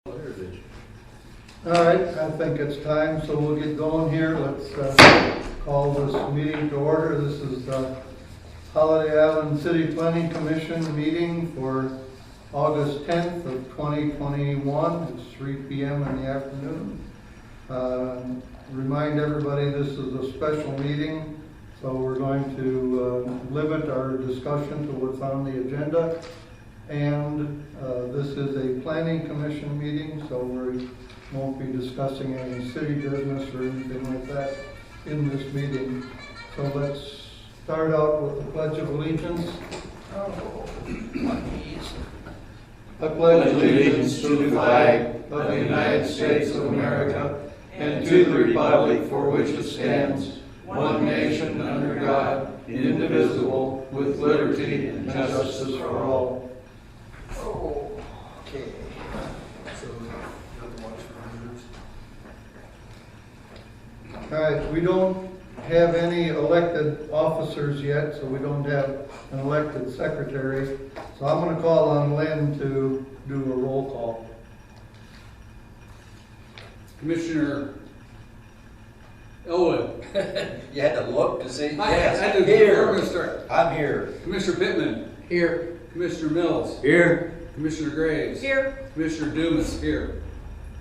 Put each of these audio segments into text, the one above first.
All right, I think it's time, so we'll get going here. Let's call this meeting to order. This is the Holiday Island City Planning Commission meeting for August 10th of 2021. It's 3 p.m. in the afternoon. Remind everybody this is a special meeting, so we're going to limit our discussion to what's on the agenda. And this is a planning commission meeting, so we won't be discussing any city business or anything like that in this meeting. So let's start out with the Pledge of Allegiance. I pledge allegiance to the flag of the United States of America and to the republic for which it stands, one nation under God, indivisible, with liberty and justice for all. Okay. All right, we don't have any elected officers yet, so we don't have an elected secretary. So I'm going to call on Lynn to do a roll call. Commissioner Elwood. You had to look to see. Yes, I did. Here. We're going to start. I'm here. Commissioner Pittman. Here. Commissioner Mills. Here. Commissioner Graves. Here. Commissioner Dumas. Here.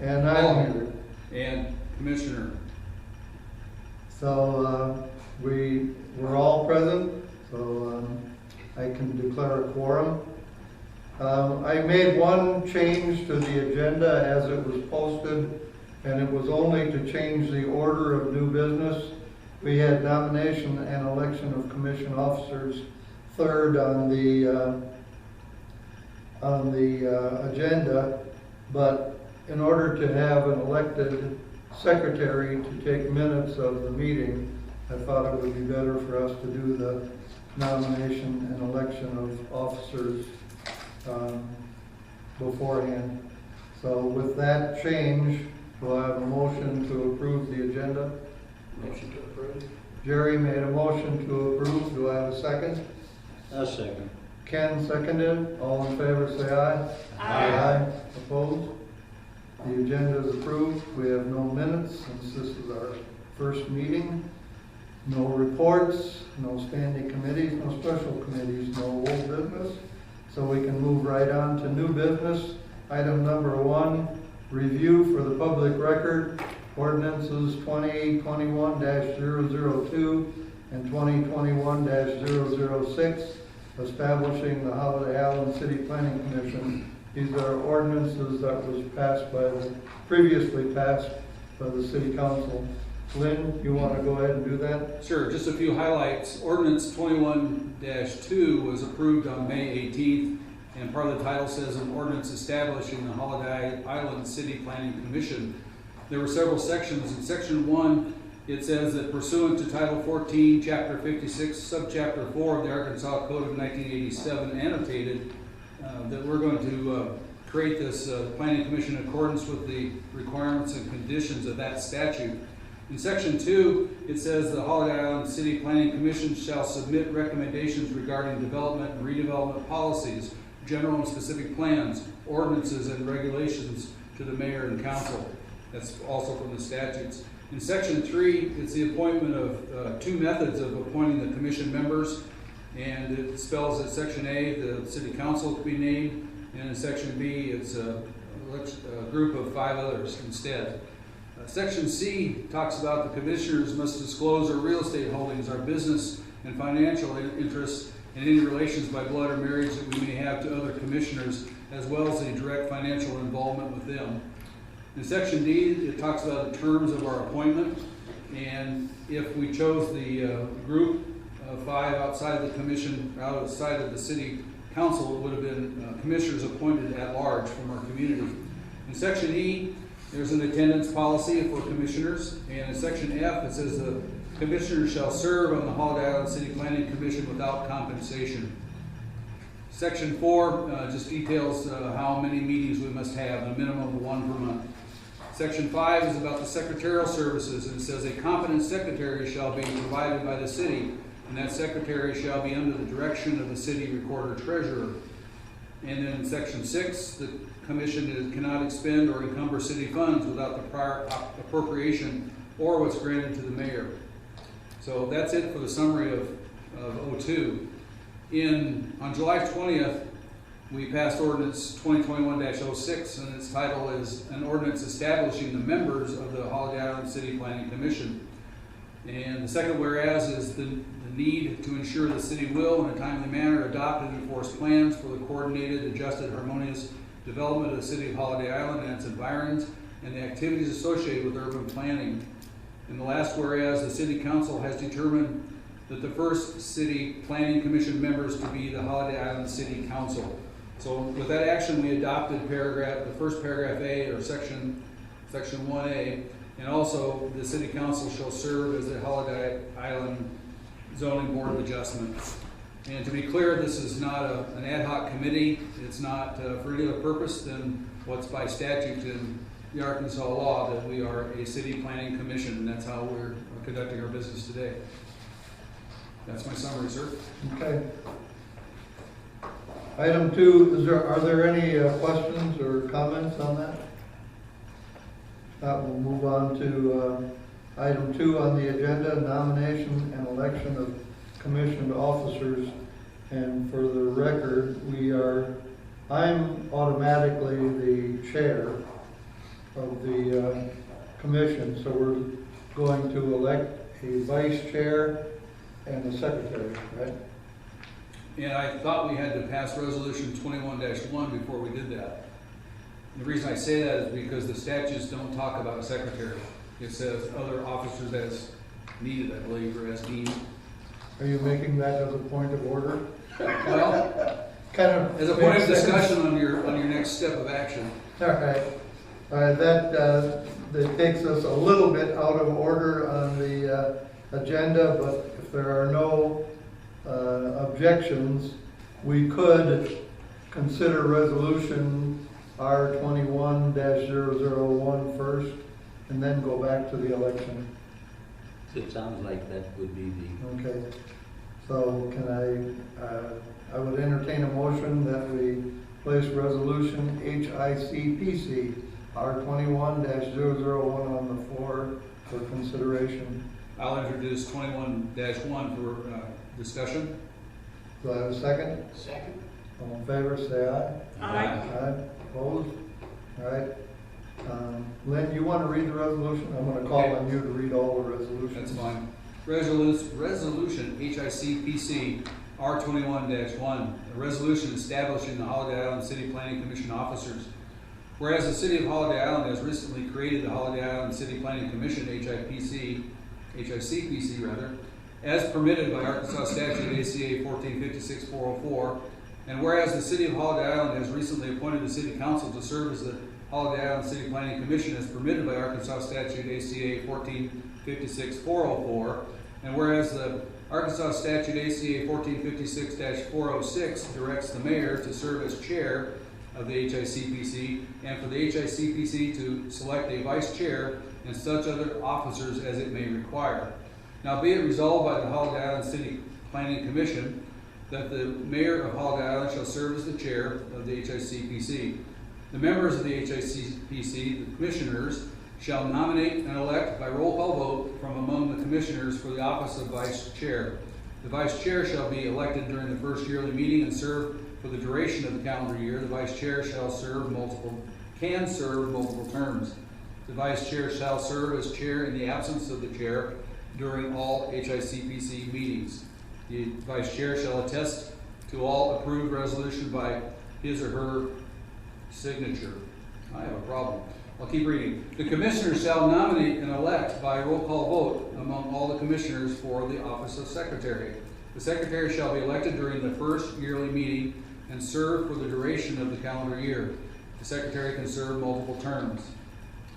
And I'm here. And Commissioner. So we're all present, so I can declare a quorum. I made one change to the agenda as it was posted, and it was only to change the order of new business. We had nomination and election of commission officers third on the agenda, but in order to have an elected secretary to take minutes of the meeting, I thought it would be better for us to do the nomination and election of officers beforehand. So with that change, do I have a motion to approve the agenda? Motion to approve. Jerry made a motion to approve. Do I have a second? A second. Ken seconded. All in favor say aye. Aye. Opposed? The agenda is approved. We have no minutes since this is our first meeting. No reports, no standing committees, no special committees, no old business. So we can move right on to new business. Item number 1, review for the public record, ordinances 2021-002 and 2021-006, establishing the Holiday Island City Planning Commission. These are ordinances that was previously passed by the City Council. Lynn, you want to go ahead and do that? Sure, just a few highlights. Ordinance 21-2 was approved on May 18th, and part of the title says an ordinance establishing the Holiday Island City Planning Commission. There were several sections. In section 1, it says that pursuant to Title 14, Chapter 56, Subchapter 4 of the Arkansas Code of 1987, annotated that we're going to create this planning commission in accordance with the requirements and conditions of that statute. In section 2, it says the Holiday Island City Planning Commission shall submit recommendations regarding development and redevelopment policies, general and specific plans, ordinances, and regulations to the mayor and council. That's also from the statutes. In section 3, it's the appointment of 2 methods of appointing the commission members. And it spells that section A, the city council to be named, and in section B, it's a group of 5 others instead. Section C talks about the commissioners must disclose their real estate holdings, our business and financial interests, and any relations by blood or marriage that we may have to other commissioners, as well as any direct financial involvement with them. In section D, it talks about the terms of our appointment, and if we chose the group 5 outside the commission, outside of the city council, it would have been commissioners appointed at large from our community. In section E, there's an attendance policy for commissioners, and in section F, it says the commissioners shall serve on the Holiday Island City Planning Commission without compensation. Section 4 just details how many meetings we must have, a minimum of 1 per month. Section 5 is about the secretarial services, and it says a competent secretary shall be provided by the city, and that secretary shall be under the direction of the city recorder treasurer. And then in section 6, the Commission cannot expend or encumber city funds without the prior appropriation or what's granted to the mayor. So that's it for the summary of 02. On July 20th, we passed ordinance 2021-06, and its title is an ordinance establishing the members of the Holiday Island City Planning Commission. And the second whereas is the need to ensure the city will, in a timely manner, adopt and enforce plans for the coordinated, adjusted, harmonious development of the city of Holiday Island and its environs, and the activities associated with urban planning. In the last whereas, the City Council has determined that the first City Planning Commission members to be the Holiday Island City Council. So with that action, we adopted the first paragraph A, or section 1A, and also the City Council shall serve as the Holiday Island Zoning Board of Adjustment. And to be clear, this is not an ad hoc committee. It's not for any other purpose than what's by statute in the Arkansas law, that we are a city planning commission, and that's how we're conducting our business today. That's my summary, sir. Okay. Item 2, are there any questions or comments on that? We'll move on to item 2 on the agenda, nomination and election of commissioned officers. And for the record, I'm automatically the chair of the commission, so we're going to elect a vice chair and a secretary, right? And I thought we had to pass resolution 21-1 before we did that. The reason I say that is because the statutes don't talk about a secretary. It says other officers as needed, I believe, or as deemed. Are you making that as a point of order? Well, kind of as a point of discussion on your next step of action. All right. That takes us a little bit out of order on the agenda, but if there are no objections, we could consider resolution R21-001 first, and then go back to the election. It sounds like that would be the... Okay. So can I would entertain a motion that we place resolution HICPC R21-001 on the floor for consideration. I'll introduce 21-1 for discussion. Do I have a second? Second. All in favor, say aye. Aye. Aye. Opposed? All right. Lynn, you want to read the resolution? I'm going to call on you to read all the resolutions. That's fine. Resolution HICPC R21-1, a resolution establishing the Holiday Island City Planning Commission officers. Whereas the City of Holiday Island has recently created the Holiday Island City Planning Commission, HICPC rather, as permitted by Arkansas Statute ACA 1456-404, and whereas the City of Holiday Island has recently appointed the City Council to serve as the Holiday Island City Planning Commission as permitted by Arkansas Statute ACA 1456-404, and whereas the Arkansas Statute ACA 1456-406 directs the mayor to serve as chair of the HICPC, and for the HICPC to select a vice chair and such other officers as it may require. Now be it resolved by the Holiday Island City Planning Commission that the mayor of Holiday Island shall serve as the chair of the HICPC. The members of the HICPC, the commissioners, shall nominate and elect by roll call vote from among the commissioners for the office of vice chair. The vice chair shall be elected during the first yearly meeting and serve for the duration of the calendar year. The vice chair can serve multiple terms. The vice chair shall serve as chair in the absence of the chair during all HICPC meetings. The vice chair shall attest to all approved resolution by his or her signature. I have a problem. I'll keep reading. The commissioners shall nominate and elect by roll call vote among all the commissioners for the office of secretary. The secretary shall be elected during the first yearly meeting and serve for the duration of the calendar year. The secretary can serve multiple terms.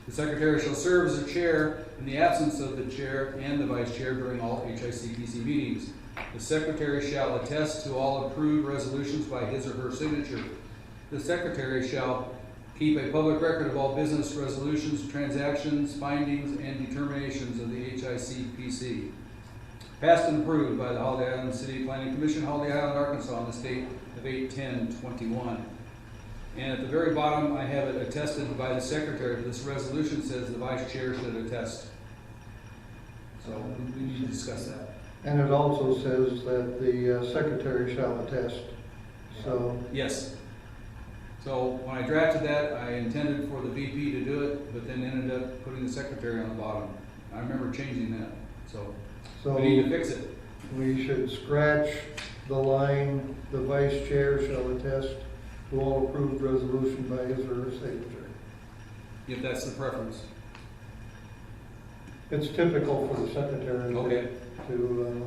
The secretary shall serve as a chair in the absence of the chair and the vice chair during all HICPC meetings. The secretary shall attest to all approved resolutions by his or her signature. The secretary shall keep a public record of all business resolutions, transactions, findings, and determinations of the HICPC. Passed and approved by the Holiday Island City Planning Commission, Holiday Island, Arkansas, on this date of 8/10/21. And at the very bottom, I have it attested by the secretary. This resolution says the vice chair should attest. So we need to discuss that. And it also says that the secretary shall attest. So, Yes. So when I drafted that, I intended for the VP to do it, but then ended up putting the secretary on the bottom. I remember changing that, so we need to fix it. we should scratch the line, the vice chair shall attest to all approved resolution by his or her signature. If that's the preference. It's typical for the secretary Okay. to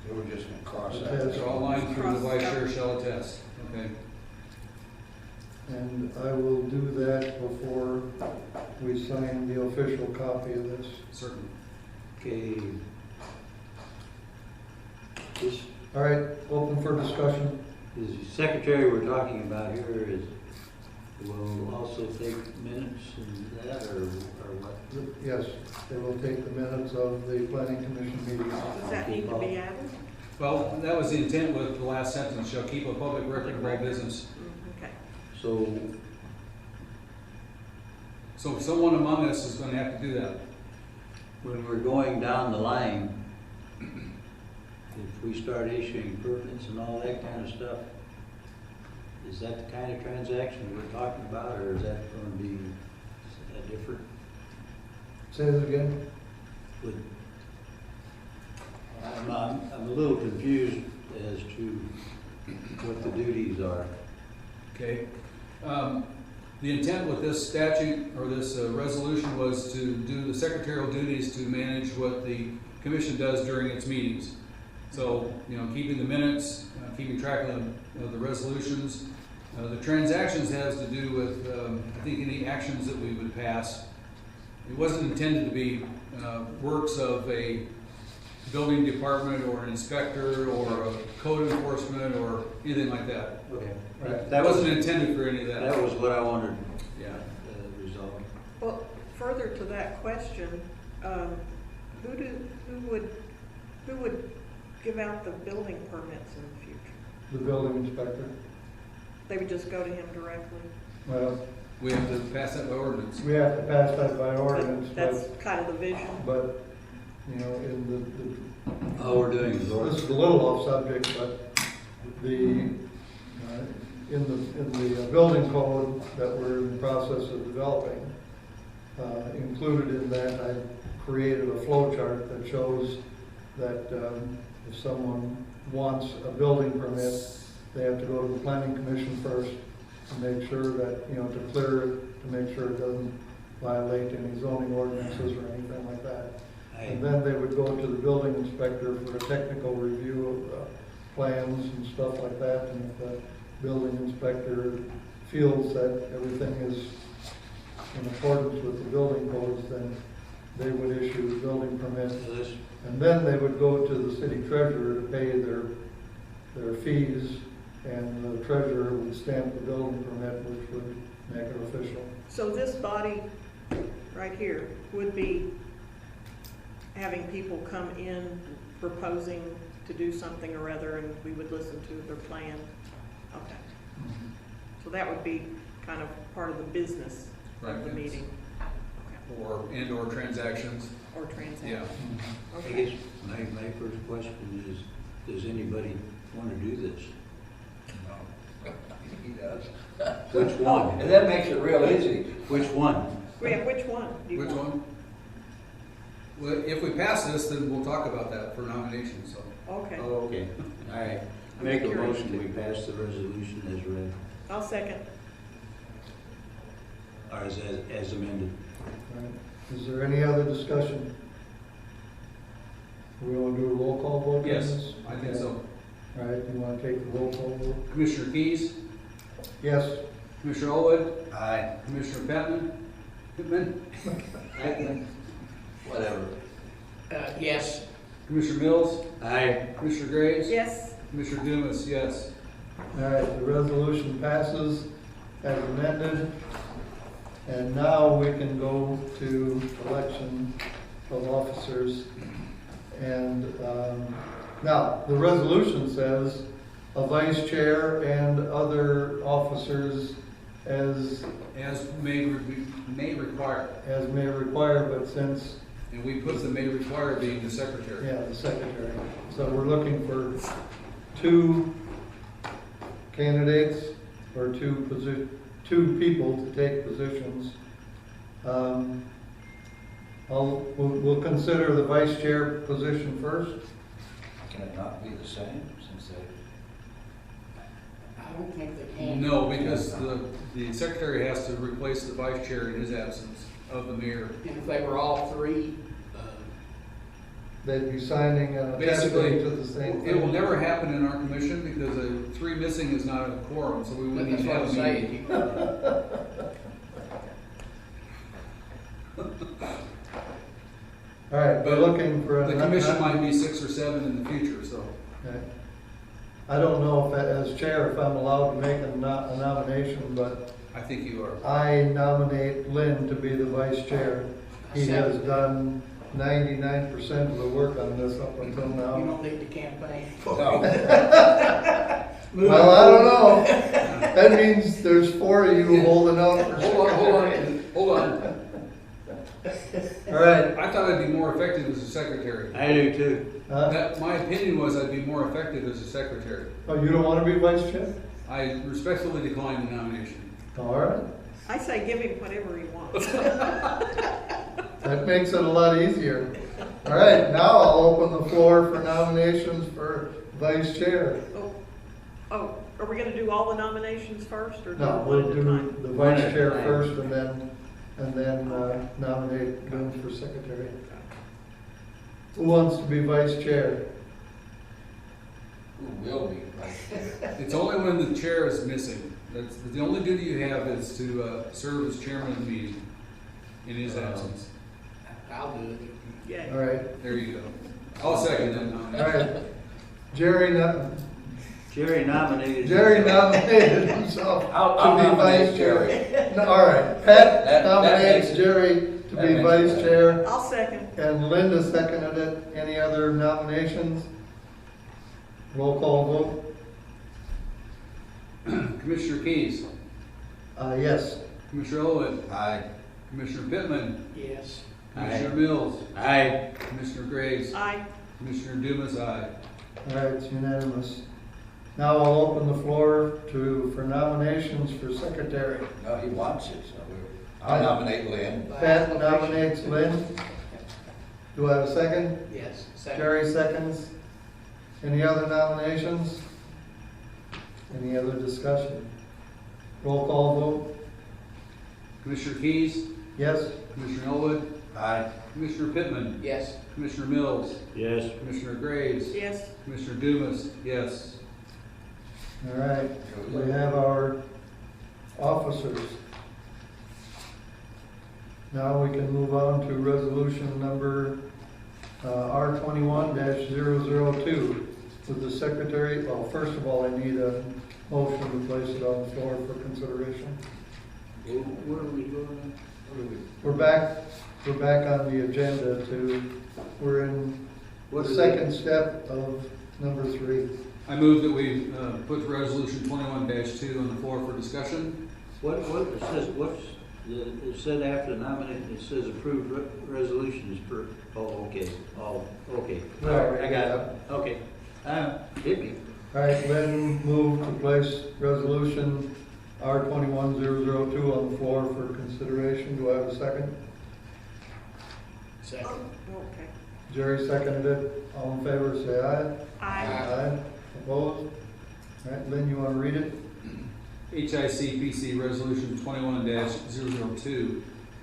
So we're just gonna cross Attest. that. So all lines through the vice chair shall attest. Okay. and I will do that before we sign the official copy of this. Certainly. Okay. This All right, open for discussion. is the secretary we're talking about here is, will also take minutes and that, or what? Yes, they will take the minutes of the planning commission meeting. Does that need to be added? Well, that was the intent with the last sentence, shall keep a public record of all business. Okay. So, So someone among us is gonna have to do that. when we're going down the line, if we start issuing permits and all that kind of stuff, is that the kind of transaction we're talking about, or is that gonna be different? Say it again. Would- I'm a little confused as to what the duties are. Okay. The intent with this statute or this resolution was to do the secretarial duties to manage what the commission does during its meetings. So, you know, keeping the minutes, keeping track of the resolutions. The transactions has to do with, I think, any actions that we would pass. It wasn't intended to be works of a building department or an inspector or a code enforcement or anything like that. Okay. That wasn't intended for any of that. That was what I wanted Yeah. resolved. Well, further to that question, who would give out the building permits in the future? The building inspector. They would just go to him directly? Well, We have to pass that by ordinance. we have to pass that by ordinance, That's kind of the vision. but, you know, in All we're doing is this is a little off subject, but in the building code that we're in the process of developing, included in that, I created a flow chart that shows that if someone wants a building permit, they have to go to the planning commission first to make sure that, you know, to clear it, to make sure it doesn't violate any zoning ordinances or anything like that. And then they would go to the building inspector for a technical review of plans and stuff like that. And if the building inspector feels that everything is in accordance with the building codes, then they would issue the building permit. And then they would go to the city treasurer to pay their fees, and the treasurer would stamp the building permit, which would make it official. So this body right here would be having people come in proposing to do something or other, and we would listen to their plan? Okay. So that would be kind of part of the business Right, of the yes. meeting? Okay. Or transactions. Or transaction? Yeah. I Okay. guess my first question is, does anybody want to do this? He does. Which one? And that makes it real easy. Which one? Yeah, which one do you Which want? one? Well, if we pass this, then we'll talk about that for nomination, so. Okay, Oh, okay, all right. Make a motion, we pass the resolution as read, I'll second. or as amended. All right. Is there any other discussion? We want to do a roll call vote on this? Yes, I think so. All right, you want to take the roll call vote? Commissioner Keys, Yes. Commissioner Elwood, Aye. Commissioner Pittman, Whatever. Yes. Commissioner Mills, Aye. Commissioner Graves. Yes, Commissioner Dumas, yes. All right, the resolution passes as amended. And now we can go to election of officers. And now, the resolution says a vice chair and other officers as may require, may require, but since, and we put the may require being the secretary. yeah, the secretary. So we're looking for 2 candidates or 2 people to take positions. We'll consider the vice chair position first. Can it not be the same since they? I don't think they can. No, because the secretary has to replace the vice chair in his absence of the mayor. And if they were all three, They'd be signing and Basically, attesting to the same thing. it will never happen in our commission because 3 missing is not a quorum, so we but wouldn't that's even what have I'm a meeting. saying. All right, we're looking for. The commission might be 6 or 7 in the future, so. Okay. I don't know if, as chair, if I'm allowed to make a nomination, but I think you are. I nominate Lynn to be the vice chair. He has done 99% of the work on this up until You now. don't need to campaign. No. Well, I don't know. That means there's 4 of you holding out for. Hold on. All right. I thought I'd be more effective as a secretary. I do too. My opinion was I'd be more effective as a secretary. Oh, you don't want to be vice chair? I respectfully decline the nomination. All right. I say give him whatever he wants. That makes it a lot easier. All right, now I'll open the floor for nominations for vice chair. Oh, are we gonna do all the nominations first, or do No, one we'll at a do time? the vice chair first and then nominate Lynn for secretary. Who wants to be vice chair? Who will be? It's only when the chair is missing. That's the only duty you have is to serve as chairman of the meeting in his absence. I'll do it. Yeah. All right, There you go. I'll second that all nomination. right. Jerry nominated himself I'll to be nominate vice chair. Jerry. No, all right, Pat That nominates makes it- Jerry to that be makes it vice better. chair, I'll second. and Linda seconded it. Any other nominations? Roll call vote? Commissioner Keys, Yes. Commissioner Elwood, Aye. Commissioner Pittman, Yes. Commissioner Mills, Aye. Commissioner Graves, Aye. Commissioner Dumas, aye. All right, it's unanimous. Now I'll open the floor for nominations for secretary. No, he wants it, so I'll nominate Lynn. Pat nominates Lynn. Do I have a second? Yes. Second. Jerry seconds. Any other nominations? Any other discussion? Roll call vote? Commissioner Keys, Yes? Commissioner Elwood, Aye. Commissioner Pittman, Yes. Commissioner Mills, Yes. Commissioner Graves, Yes. Commissioner Dumas, yes. All right, we have our officers. Now we can move on to resolution number R21-002 with the secretary. Well, first of all, I need a motion to place it on the floor for consideration. Where are we going? We're back on the agenda we're in the second step of number 3. I move that we put resolution 21-2 on the floor for discussion. It said after nomination, it says approved resolutions per, okay. Right. I got it, okay. Hit me. All right, Lynn moved to place resolution R21-002 on the floor for consideration. Do I have a second? Second. Okay. Jerry seconded it. All in favor, say aye. Aye. Aye. Opposed? All right, Lynn, you want to read it? HICPC Resolution 21-002.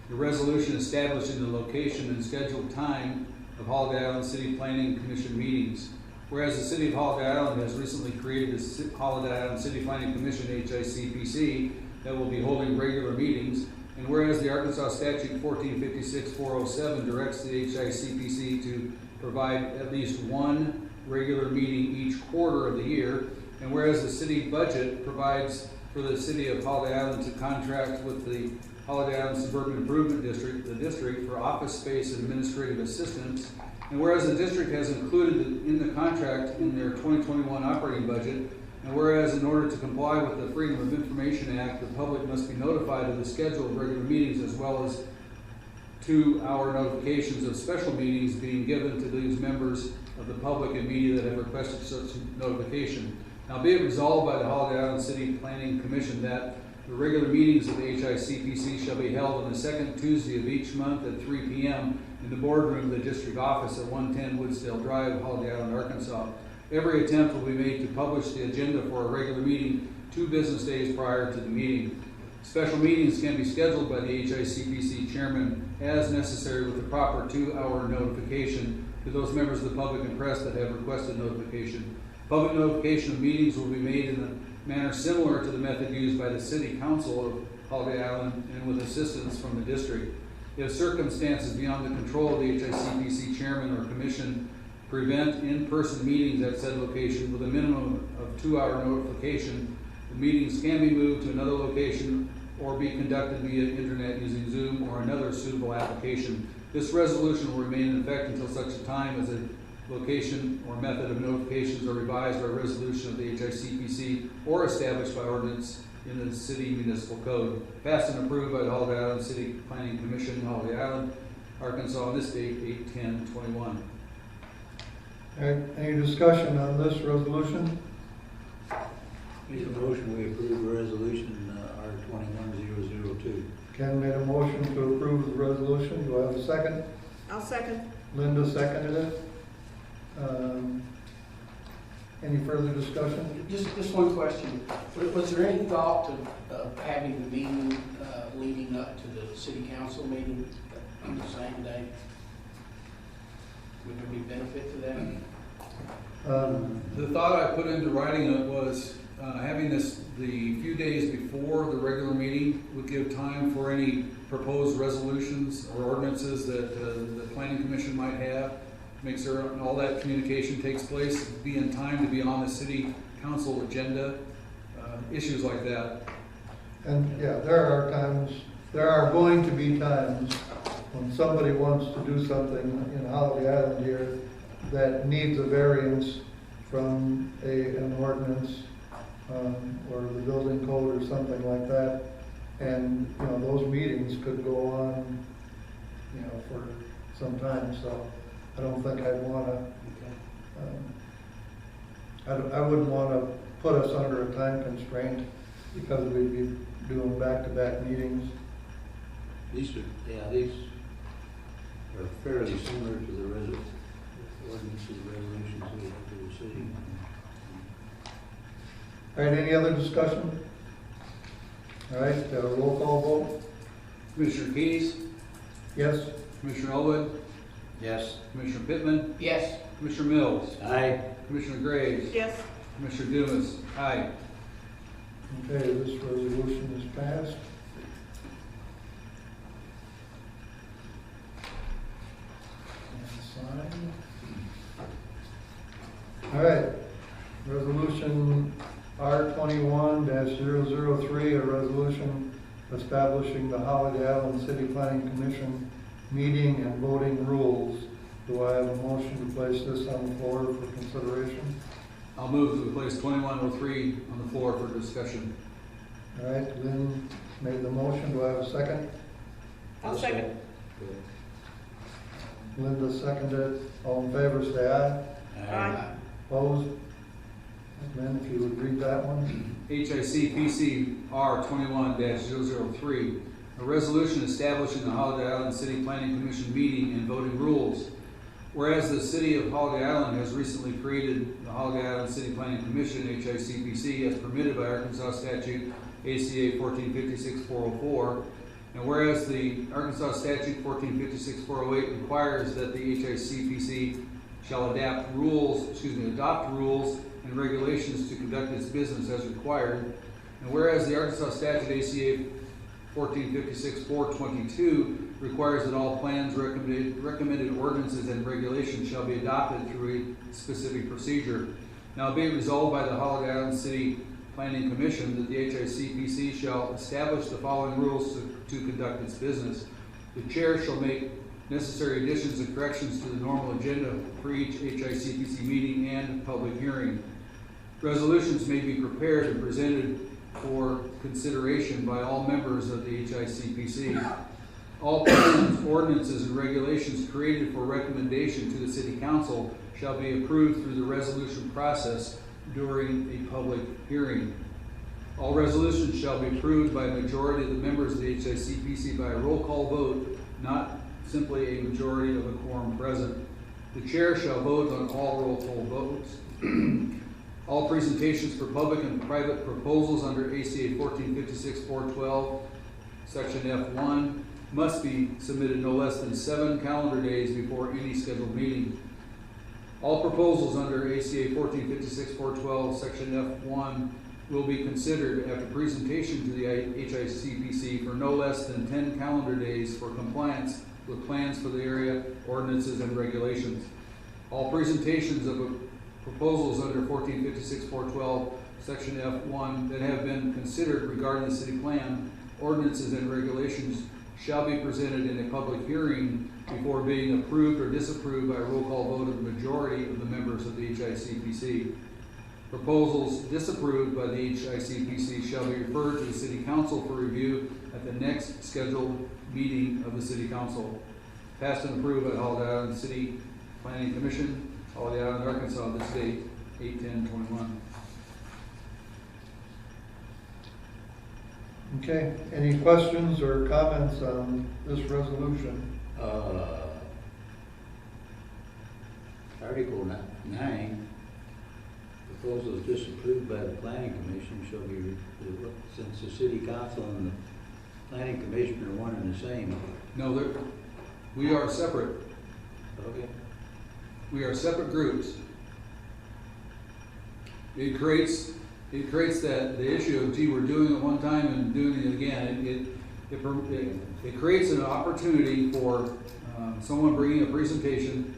The resolution establishing the location and scheduled time of Holiday Island City Planning Commission meetings. Whereas the City of Holiday Island has recently created the Holiday Island City Planning Commission, HICPC, that will be holding regular meetings. And whereas the Arkansas Statute 1456-407 directs the HICPC to provide at least one regular meeting each quarter of the year. And whereas the city budget provides for the City of Holiday Island to contract with the Holiday Island Suburban Improvement District, the district, for office space and administrative assistance. And whereas the district has included in the contract in their 2021 operating budget And whereas in order to comply with the Freedom of Information Act, the public must be notified of the schedule of regular meetings as well as 2-hour notifications of special meetings being given to these members of the public and media that have requested such notification. Now be it resolved by the Holiday Island City Planning Commission that the regular meetings of the HICPC shall be held on the second Tuesday of each month at 3 p.m. in the boardroom of the district office at 110 Woodsdale Drive, Holiday Island, Arkansas. Every attempt will be made to publish the agenda for a regular meeting 2 business days prior to the meeting. Special meetings can be scheduled by the HICPC chairman as necessary with the proper 2-hour notification to those members of the public and press that have requested notification. Public notification of meetings will be made in a manner similar to the method used by the City Council of Holiday Island and with assistance from the district. If circumstances beyond the control of the HICPC chairman or commission prevent in-person meetings at said location with a minimum of 2-hour notification, the meetings can be moved to another location or be conducted via internet using Zoom or another suitable application. This resolution will remain in effect until such a time as a location or method of notifications are revised by resolution of the HICPC or established by ordinance in the City Municipal Code. Passed and approved by the Holiday Island City Planning Commission, Holiday Island, Arkansas, on this date, 8/10/21. All right, any discussion on this resolution? Make a motion, we approve resolution R21002. Ken made a motion to approve the resolution. Do I have a second? I'll second. Linda seconded it. Any further discussion? Just one question. Was there any thought of having the meeting leading up to the city council meeting on the same day? Would there be benefit to that? The thought I put into writing it was having this the few days before the regular meeting would give time for any proposed resolutions or ordinances that the planning commission might have. Make sure all that communication takes place, be in time to be on the city council agenda, issues like that. And yeah, there are going to be times when somebody wants to do something in Holiday Island here that needs a variance from an ordinance or the building code or something like that. And, you know, those meetings could go on, you know, for some time, so I don't think I'd wanna, I wouldn't wanna put us under a time constraint because we'd be doing back-to-back meetings. These are fairly similar to the ordinances, resolutions we have for the city. All right, any other discussion? All right, roll call vote? Commissioner Keys, Yes? Commissioner Elwood, Yes. Commissioner Pittman, Yes. Commissioner Mills, Aye. Commissioner Graves, Yes. Commissioner Dumas. Aye. Okay, this resolution is passed. And signed. All right, resolution R21-003, a resolution establishing the Holiday Island City Planning Commission meeting and voting rules. Do I have a motion to place this on the floor for consideration? I'll move to place 2103 on the floor for discussion. All right, Lynn made the motion. Do I have a second? I'll second. Linda seconded. All in favor, say aye. Aye. Opposed? Lynn, if you would read that one. HICPC R21-003, a resolution establishing the Holiday Island City Planning Commission meeting and voting rules. Whereas the City of Holiday Island has recently created the Holiday Island City Planning Commission, HICPC, as permitted by Arkansas Statute ACA 1456-404, and whereas the Arkansas Statute 1456-408 requires that the HICPC shall adopt rules and regulations to conduct its business as required, and whereas the Arkansas Statute ACA 1456-422 requires that all plans, recommended ordinances, and regulations shall be adopted through a specific procedure. Now be it resolved by the Holiday Island City Planning Commission that the HICPC shall establish the following rules to conduct its business. The chair shall make necessary additions and corrections to the normal agenda for each HICPC meeting and public hearing. Resolutions may be prepared and presented for consideration by all members of the HICPC. All plans, ordinances, and regulations created for recommendation to the City Council shall be approved through the resolution process during a public hearing. All resolutions shall be approved by a majority of the members of the HICPC by a roll call vote, not simply a majority of a quorum present. The chair shall vote on all roll call votes. All presentations for public and private proposals under ACA 1456-412, Section F1, must be submitted no less than 7 calendar days before any scheduled meeting. All proposals under ACA 1456-412, Section F1, will be considered after presentation to the HICPC for no less than 10 calendar days for compliance with plans for the area, ordinances, and regulations. All presentations of proposals under 1456-412, Section F1 that have been considered regarding the city plan, ordinances, and regulations shall be presented in a public hearing before being approved or disapproved by a roll call vote of the majority of the members of the HICPC. Proposals disapproved by the HICPC shall be referred to the City Council for review at the next scheduled meeting of the City Council. Passed and approved by Holiday Island City Planning Commission, Holiday Island, Arkansas, this date, 8/10/21. Okay, any questions or comments on this resolution? Article 9, proposals disapproved by the planning commission shall be, since the city council and the planning commission are one and the same. No, we are separate. Okay. We are separate groups. It creates that the issue of, gee, we're doing it one time and doing it again. It creates an opportunity for someone bringing a presentation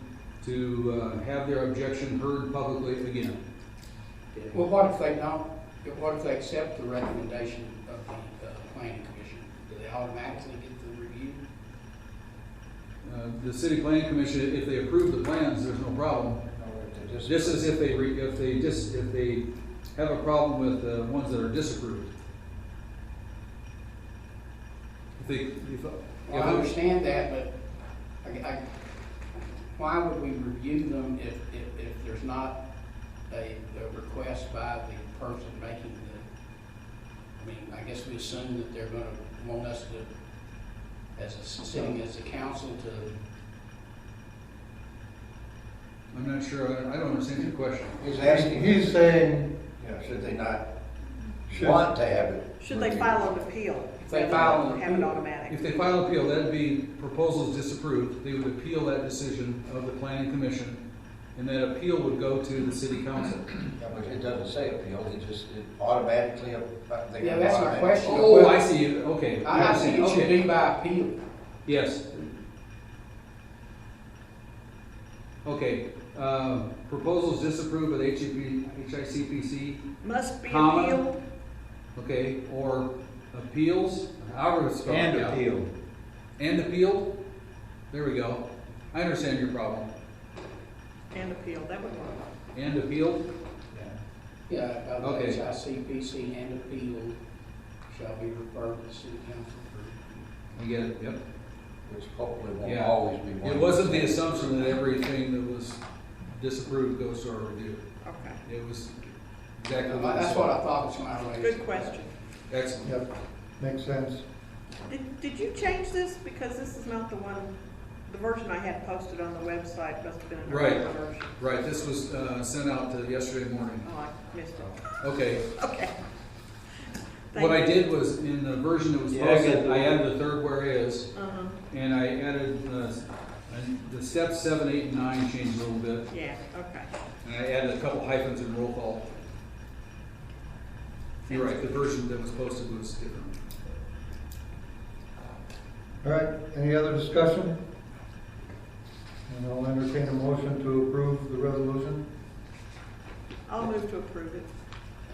to have their objection heard publicly again. Well, what if they don't, what if they accept the recommendation of the planning commission? Do they automatically get the review? The city planning commission, if they approve the plans, there's no problem. This is if they have a problem with the ones that are disapproved. Well, I understand that, but why would we review them if there's not a request by the person making the, I mean, I guess we assume that they're gonna want us to, sitting as a council to. I'm not sure, I don't understand your question. He's asking, He's saying, should they not should, want to have it? Should they file an appeal? If they file an Have it appeal. automatic. If they file an appeal, that'd be proposals disapproved. They would appeal that decision of the planning commission, and that appeal would go to the city council. Yeah, but it doesn't say appeal, it automatically. Yeah, that's my question. Oh, I see, okay. I think it should Okay. be by appeal. Yes. Okay, proposals disapproved by the HICPC, Must be Comma. appealed. okay, or appeals, however it's spelled. And out. appeal. And appealed? There we go. I understand your problem. And appealed, that would work. And appealed? Yeah, by the Okay. HICPC and appeal shall be referred to the city council for. I get it, yep. Which hopefully won't Yeah. always be one. It wasn't the assumption that everything that was disapproved goes to our review. Okay, It was exactly. That's what I thought was my way. good question. Excellent. yep, makes sense. Did you change this? Because this is not the one, the version I had posted on the website must have been an Right. earlier version. Right, this was sent out yesterday morning. Oh, I missed it. Okay. Okay. What I Thank you. did was, in the version that was Yeah, I posted, got I the- added the third whereas, Uh-huh, and I added the steps 7, 8, and 9 changed a little bit, yeah, okay. and I added a couple hyphens in roll call. You're right, the version that was posted was different. All right, any other discussion? And I'll entertain a motion to approve the resolution. I'll move to approve it.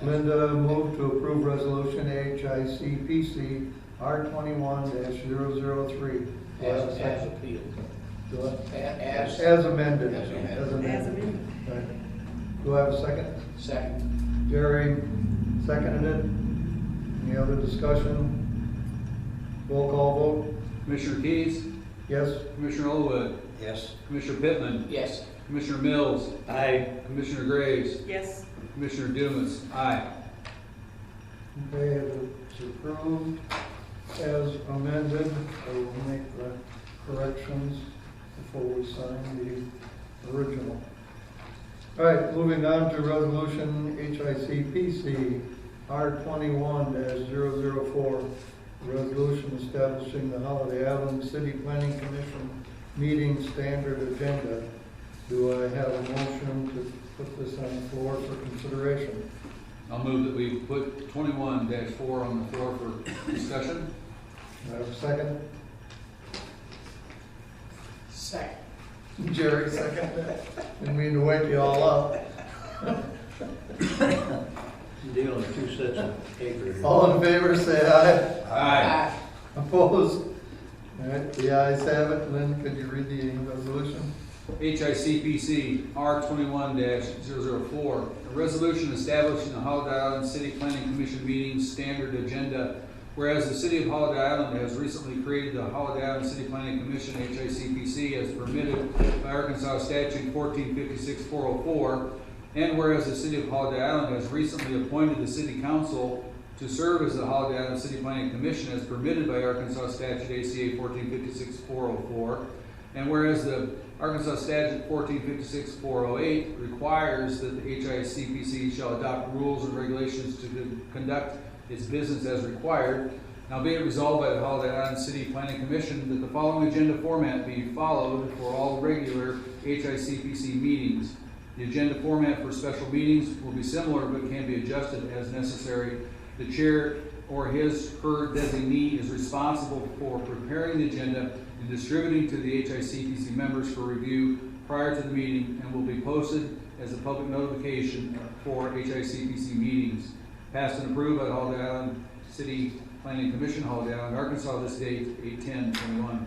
Linda moved to approve resolution HICPC R21-003. As appealed. As amended. As amended. As amended. Right. Do I have a second? Second. Jerry seconded it. Any other discussion? Roll call vote? Commissioner Keys, Yes? Commissioner Olwood, Yes. Commissioner Pittman, Yes. Commissioner Mills, Aye. Commissioner Graves, Yes, Commissioner Dumas, aye. Okay, it's approved as amended. I will make the corrections before we sign the original. All right, moving on to resolution HICPC R21-004, resolution establishing the Holiday Island City Planning Commission meeting standard agenda. Do I have a motion to put this on the floor for consideration? I'll move that we put 21-4 on the floor for discussion. Do I have a second? Second. Jerry, second. Didn't mean to wake you all up. Dealing with two sets of paper. All in favor, say aye. Aye. Opposed? All right, the ayes have it. Lynn, could you read the resolution? HICPC R21-004, a resolution establishing the Holiday Island City Planning Commission meeting standard agenda. Whereas the City of Holiday Island has recently created the Holiday Island City Planning Commission, HICPC, as permitted by Arkansas Statute 1456-404, and whereas the City of Holiday Island has recently appointed the City Council to serve as the Holiday Island City Planning Commission as permitted by Arkansas Statute ACA 1456-404, and whereas the Arkansas Statute 1456-408 requires that the HICPC shall adopt rules and regulations to conduct its business as required. Now be it resolved by the Holiday Island City Planning Commission that the following agenda format be followed for all regular HICPC meetings. The agenda format for special meetings will be similar but can be adjusted as necessary. The chair or her designee is responsible for preparing the agenda and distributing to the HICPC members for review prior to the meeting and will be posted as a public notification for HICPC meetings. Passed and approved by the Holiday Island City Planning Commission, Holiday Island, Arkansas, this date, 8/10/21.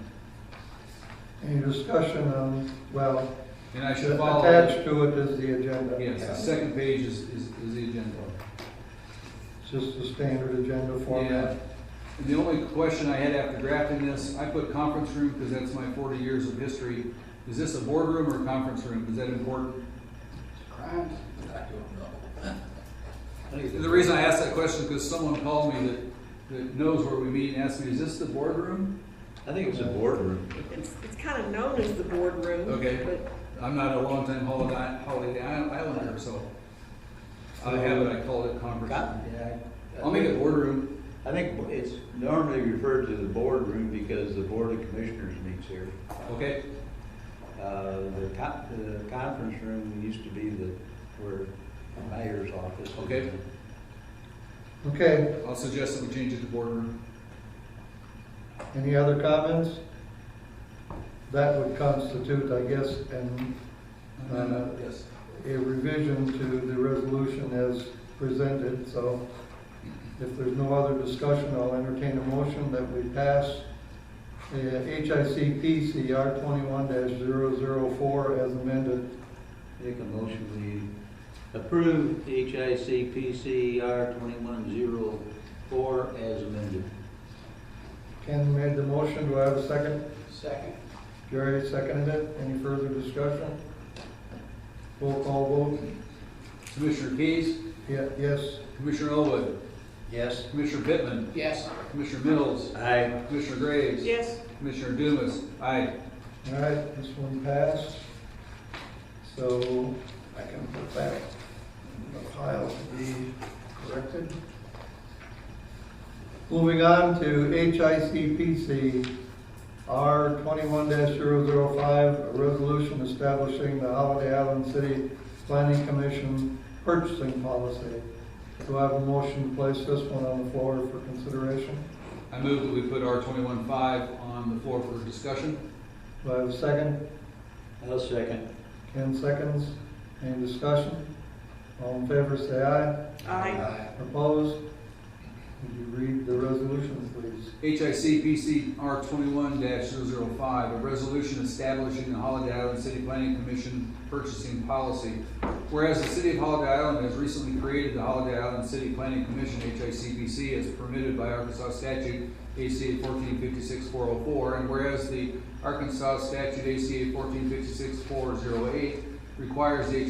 Any discussion on, well, And I should follow. attached to it is the agenda. Yes, the second page is the agenda. It's just the standard agenda format. And the only question I had after drafting this, I put conference room because that's my 40 years of history. Is this a boardroom or a conference room? Is that important? Crime. The reason I asked that question because someone called me that knows where we meet and asked me, is this the boardroom? I think it's a boardroom. it's kind of known as the boardroom. Okay. But I'm not a long-time Holiday Islander, so I have it, I called it conference. Yeah. I'll make it boardroom. I think it's normally referred to the boardroom because the Board of Commissioners meets here. Okay? The conference room used to be where the mayor's office. is. Okay. Okay, I'll suggest that we change it to boardroom. any other comments? That would constitute, I guess, Yes. a revision to the resolution as presented, so if there's no other discussion, I'll entertain a motion that we pass HICPC R21-004 as amended. Make a motion, we approve HICPC R2104 as amended. Ken made the motion, do I have a second? Second. Jerry seconded it, any further discussion? Roll call vote, Commissioner Keys, yes? Commissioner Elwood, Yes. Commissioner Pittman, Yes. Commissioner Mills, Aye. Commissioner Graves. yes, Commissioner Dumas, aye. All right, this one passed, so I can put that in the file to be corrected. Moving on to HICPC R21-005, a resolution establishing the Holiday Island City Planning Commission purchasing policy. Do I have a motion to place this one on the floor for consideration? I move that we put R21-5 on the floor for discussion. Do I have a second? I'll second. Ken seconds. Any discussion? All in favor, say aye. aye, Opposed? Would you read the resolution, please? HICPC R21-005, a resolution establishing the Holiday Island City Planning Commission purchasing policy. Whereas the City of Holiday Island has recently created the Holiday Island City Planning Commission, HICPC, as permitted by Arkansas Statute ACA 1456-404, and whereas the Arkansas Statute ACA 1456-408 requires the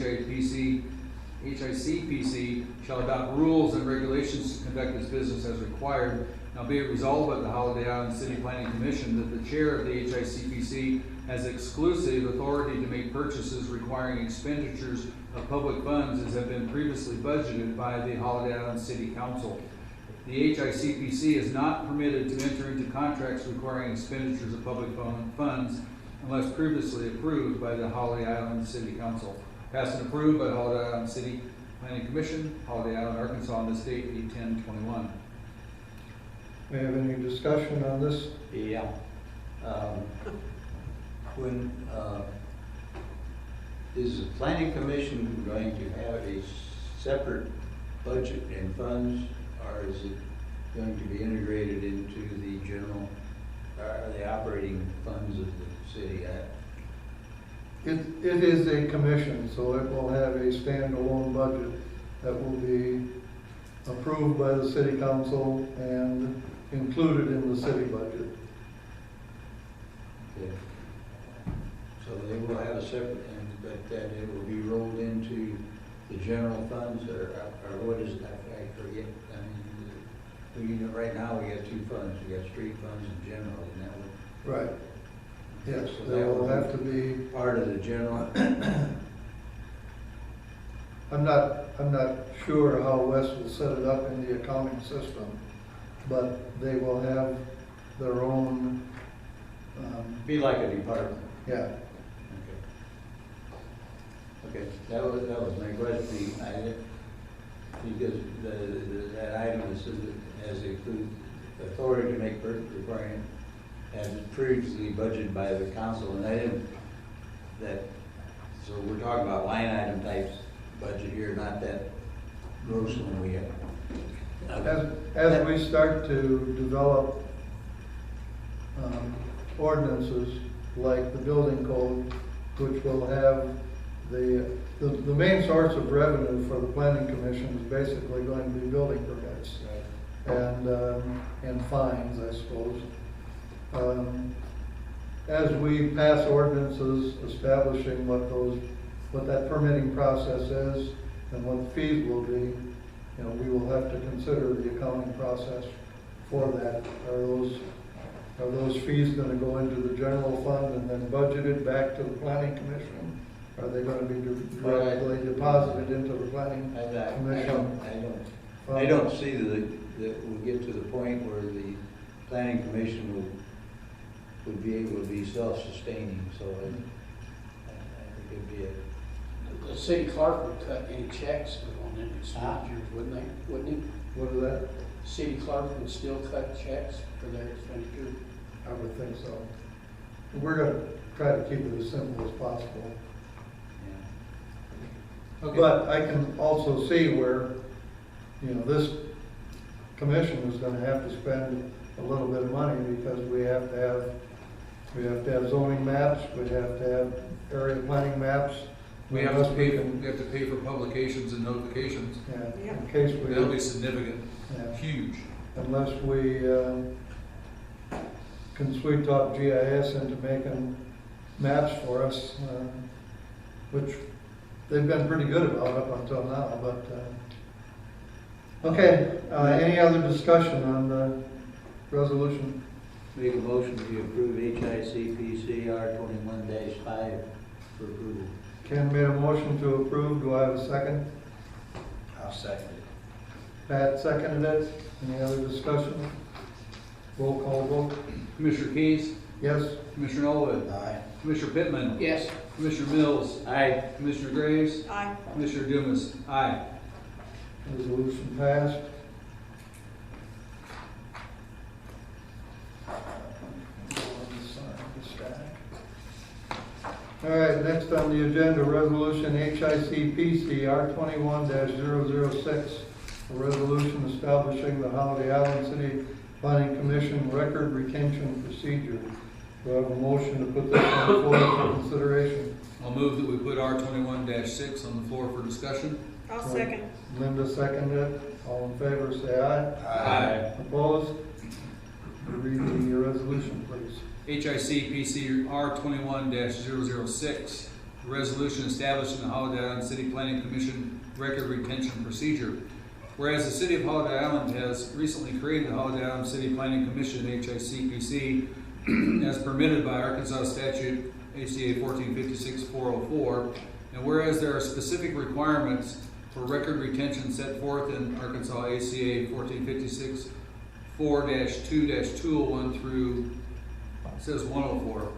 HICPC shall adopt rules and regulations to conduct its business as required. Now be it resolved by the Holiday Island City Planning Commission that the chair of the HICPC has exclusive authority to make purchases requiring expenditures of public funds as have been previously budgeted by the Holiday Island City Council. The HICPC is not permitted to enter into contracts requiring expenditures of public funds unless previously approved by the Holiday Island City Council. Passed and approved by the Holiday Island City Planning Commission, Holiday Island, Arkansas, on this date, 8/10/21. We have any discussion on this? Yeah. When, is the planning commission going to have a separate budget and funds, or is it going to be integrated into the general, the operating funds of the city? It is a commission, so it will have a standalone budget that will be approved by the city council and included in the city budget. Okay. So they will have a separate, but then it will be rolled into the general funds, or what is that? I forget. I mean, right now we got two funds. We got street funds and general, and that one. Right. Yes, So they that will will have to be. Part of the general. I'm not sure how Wes will set it up in the accounting system, but they will have their own, Be like a department. yeah. Okay, that was my question. Because that item is, has included authority to make purchase requiring, as previously budgeted by the council, and I didn't, so we're talking about line item types budget here, not that gross one we have. As we start to develop ordinances like the building code, which will have the main source of revenue for the planning commission is basically going to be building permits and fines, I suppose. As we pass ordinances establishing what that permitting process is and what the fees will be, we will have to consider the accounting process for that. Are those fees going to go into the general fund and then budgeted back to the planning commission? Are they going to be directly deposited into the planning commission? I don't see that we'll get to the point where the planning commission would be able to be self-sustaining, so I think it'd be The city clerk would cut any checks on them expenditures, wouldn't he? What is that? City clerk would still cut checks for their expenditure. I would think so. We're going to try to keep it as simple as possible. Okay. But I can also see where, this commission is going to have to spend a little bit of money because we have to have zoning maps, we have to have area planning maps. We have to pay for publications and notifications. Yeah, in case we. That'll be significant, Yeah. huge. Unless we can sweet talk GIS into making maps for us, which they've been pretty good about up until now, but, okay, any other discussion on the resolution? Make a motion to approve HICPC R21-5 for approval. Ken made a motion to approve, do I have a second? I'll second it. Pat seconded it, any other discussion? Roll call vote, Commissioner Case, yes? Commissioner Elwood, Aye. Commissioner Pittman, Yes, Commissioner Mills, Aye. Commissioner Graves, Aye. Commissioner Dumas, aye. Resolution passed. All right, next on the agenda, resolution HICPC R21-006, a resolution establishing the Holiday Island City Planning Commission record retention procedure. Do I have a motion to put this on the floor for consideration? I'll move that we put R 21-6 on the floor for discussion. I'll second. Linda seconded. All in favor, say aye. Aye. Opposed? Read the resolution, please. HICPC R 21-006, a resolution establishing the Holiday Island City Planning Commission record retention procedure. Whereas the City of Holiday Island has recently created the Holiday Island City Planning Commission, HICPC, as permitted by Arkansas Statute ACA 1456-404, and whereas there are specific requirements for record retention set forth in Arkansas ACA 1456-4-2-201 through, it says 104.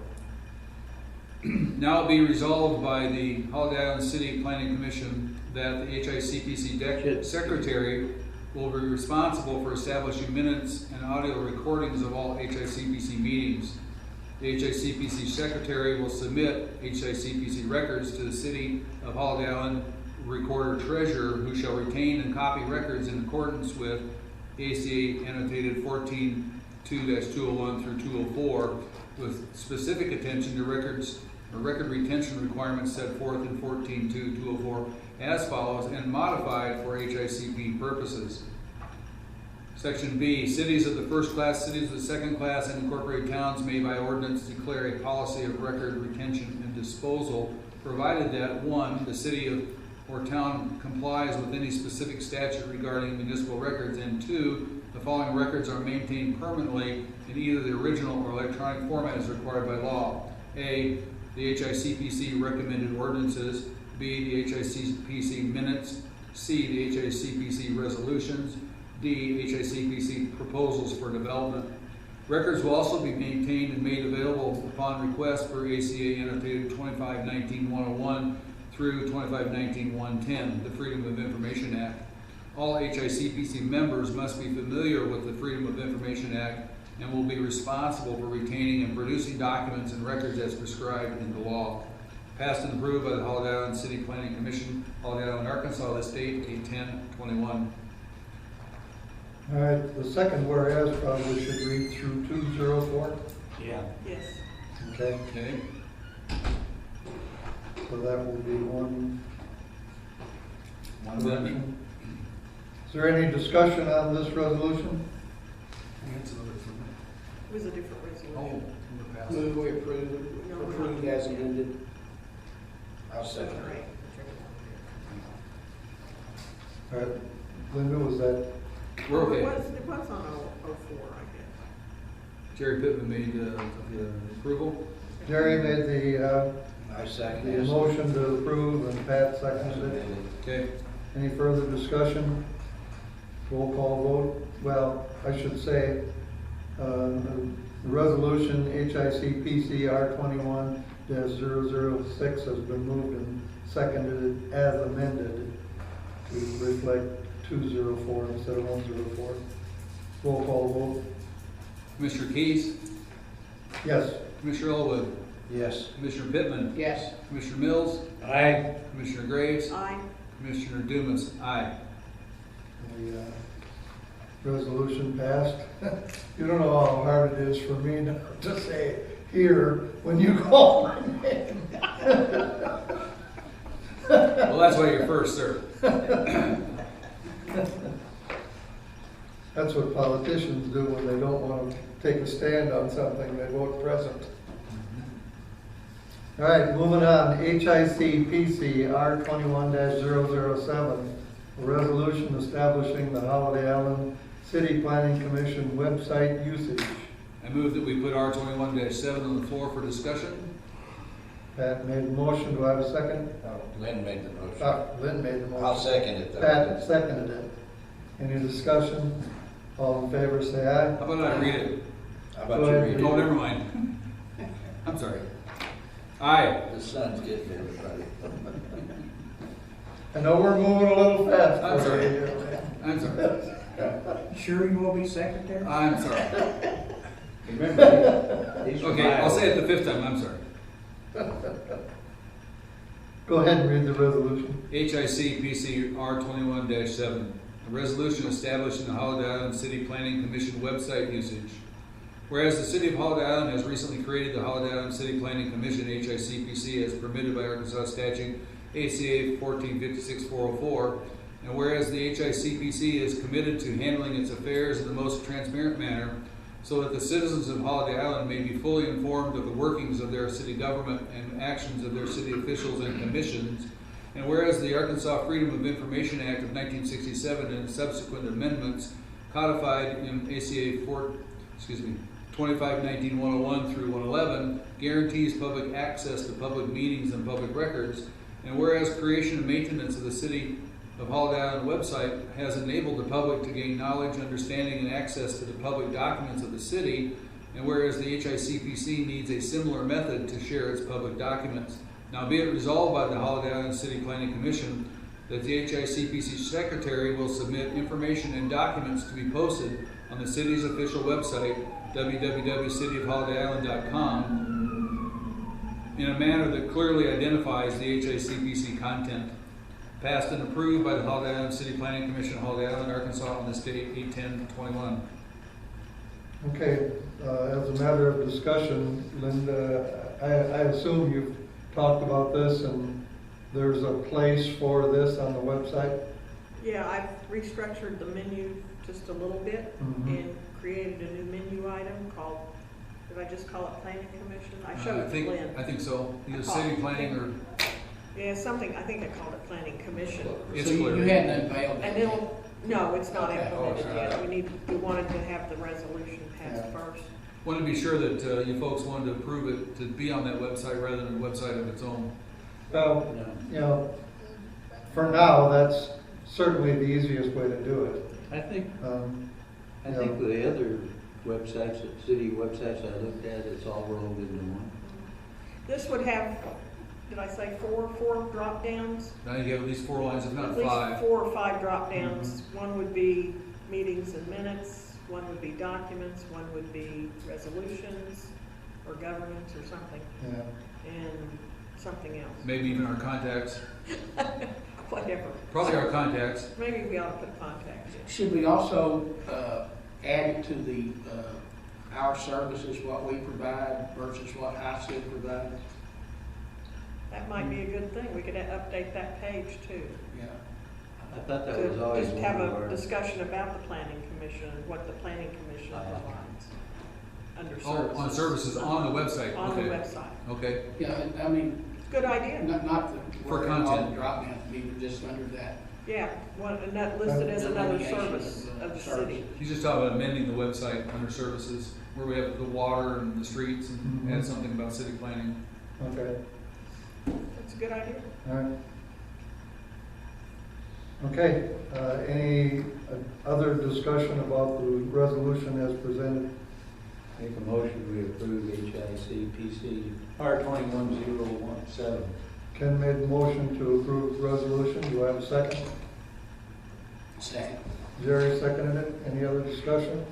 Now be resolved by the Holiday Island City Planning Commission that the HICPC Secretary will be responsible for establishing minutes and audio recordings of all HICPC meetings. The HICPC Secretary will submit HICPC records to the City of Holiday Island Recorder Treasurer, who shall retain and copy records in accordance with ACA annotated 14.2-201 through 204, with specific attention to records or record retention requirements set forth in 14.2-204 as follows and modified for HICP purposes. Section B, cities of the first class, cities of the second class, and incorporated towns may by ordinance declare a policy of record retention and disposal, provided that 1, the city of or town complies with any specific statute regarding municipal records, and 2, the following records are maintained permanently in either the original or electronic format as required by law. A, the HICPC recommended ordinances. B, the HICPC minutes. C, the HICPC resolutions. D, HICPC proposals for development. Records will also be maintained and made available upon request for ACA annotated 2519-101 through 2519-110, the Freedom of Information Act. All HICPC members must be familiar with the Freedom of Information Act and will be responsible for retaining and producing documents and records as prescribed in the law. Passed and approved by the Holiday Island City Planning Commission, Holiday Island, Arkansas, this date 8/10/21. All right, the second whereas probably should read through 204. Yeah. Yes. Okay, Okay. so that will be one motion. Is there any discussion on this resolution? That's another thing. It was a different resolution. Oh, in the past. Move we approve, No, we're approve not. as amended. I'll second Right. it. All right, Linda, was that, We're okay. It was on 04, I guess. Jerry Pittman made the approval. Jerry made I second the it. motion to approve and Pat seconded it. Okay. Any further discussion? Roll call vote. Well, I should say, the resolution HICPC R21-006 has been moved and seconded as amended to reflect 204 instead of 104. Roll call vote. Commissioner Keys, Yes. Commissioner Elwood, Yes. Commissioner Pittman, Yes. Commissioner Mills, Aye. Commissioner Graves, Aye. Commissioner Dumas, aye. The resolution passed. You don't know how hard it is for me to say here when you call my name. Well, that's why you're first, sir. That's what politicians do when they don't want to take a stand on something, they vote present. All right, moving on, HICPC R21-007, a resolution establishing the Holiday Island City Planning Commission website usage. I move that we put R 21-7 on the floor for discussion. Pat made the motion, do I have a second? Oh, Lynn made the motion. Lynn made the motion. I'll second it though. Pat seconded it. Any discussion? All in favor, say aye. How about I read it? How about Go you ahead. read Oh, it? never mind. I'm sorry. Aye. The sun's getting everybody. I know we're moving a little fast. I'm for sorry. you. I'm sorry. Sure you will be secretary? I'm sorry. Remember, these are Okay, I'll my- say it the 5th time, I'm sorry. Go ahead and read the resolution. HICPC R 21-7, a resolution establishing the Holiday Island City Planning Commission website usage. Whereas the City of Holiday Island has recently created the Holiday Island City Planning Commission, HICPC, as permitted by Arkansas Statute ACA 1456-404, and whereas the HICPC is committed to handling its affairs in the most transparent manner, so that the citizens of Holiday Island may be fully informed of the workings of their city government and actions of their city officials and commissions, and whereas the Arkansas Freedom of Information Act of 1967 and subsequent amendments codified in ACA 2519-101 through 111 guarantees public access to public meetings and public records, and whereas creation and maintenance of the City of Holiday Island website has enabled the public to gain knowledge, understanding, and access to the public documents of the city, and whereas the HICPC needs a similar method to share its public documents. Now be it resolved by the Holiday Island City Planning Commission that the HICPC Secretary will submit information and documents to be posted on the city's official website, www.cityofholidayisland.com, in a manner that clearly identifies the HICPC content. Passed and approved by the Holiday Island City Planning Commission, Holiday Island, Arkansas, on this date, 8/10/21. Okay, as a matter of discussion, Linda, I assume you've talked about this and there's a place for this on the website? Yeah, I've restructured the menu just a little bit Mhm. and created a new menu item called, did I just call it Planning Commission? I showed it to Lynn. I think so. Either city planning or Yeah, something, I think I called it Planning Commission. it's So clear. you hadn't unveiled And it yet? it'll, no, it's not Okay. implemented Oh, yet. We wanted to have the resolution passed Yeah. first. Wanted to be sure that you folks wanted to approve it to be on that website rather than a website of its own. Well, No. you know, for now, that's certainly the easiest way to do it. I think Yeah. the other websites, city websites I looked at, it's all rolled into one. This would have, did I say four drop downs? Now you have at least 4 lines, if not At least 5. 4 or 5 drop downs. One would be meetings and minutes, one would be documents, one would be resolutions or governance or something, Yeah. and something else. Maybe even our contacts. Whatever. Probably our contacts. Maybe we ought to put contacts in. Should we also add it to the our services, what we provide versus what ICID provides? That might be a good thing. We could update that page too. Yeah. I thought that was always Just one have of a our. discussion about the planning commission and what the planning commission provides under Oh, services. on services on the website. On the Okay. website. Okay. Yeah, I mean, Good idea. not the. For where all content. the drop downs be, but just under that. Yeah, one, and that listed as another delineation service of the services. city. He's just talking about amending the website under services, where we have the water and the streets, and Mhm. add something about city planning. Okay, That's a good idea. all right. Okay, any other discussion about the resolution as presented? Make a motion, we approve HICPC R21017. Ken made the motion to approve the resolution. Do I have a second? Second. Jerry seconded it. Any other discussion?